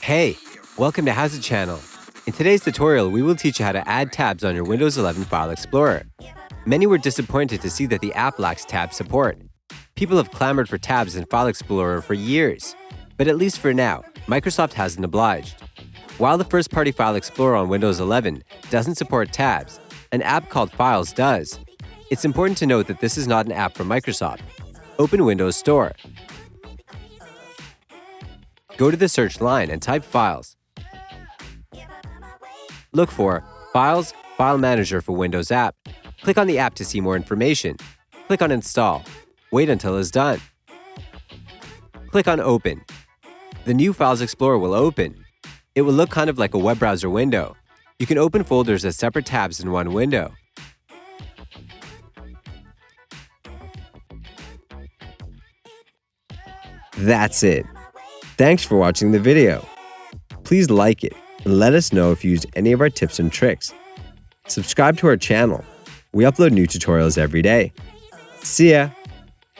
Hey, welcome to HOWZA channel. In today's tutorial, we will teach you how to add tabs on your Windows 11 File Explorer. Many were disappointed to see that the app lacks tab support. People have clamored for tabs in File Explorer for years, but at least for now, Microsoft hasn't obliged. While the first-party File Explorer on Windows 11 doesn't support tabs, an app called Files does. It's important to note that this is not an app from Microsoft. Open Windows Store. Go to the search line and type Files. Look for Files, File Manager for Windows app. Click on the app to see more information. Click on Install. Wait until it's done. Click on Open. The new Files Explorer will open. It will look kind of like a web browser window. You can open folders as separate tabs in one window. That's it. Thanks for watching the video. Please like it and let us know if you used any of our tips and tricks. Subscribe to our channel. We upload new tutorials every day. See ya!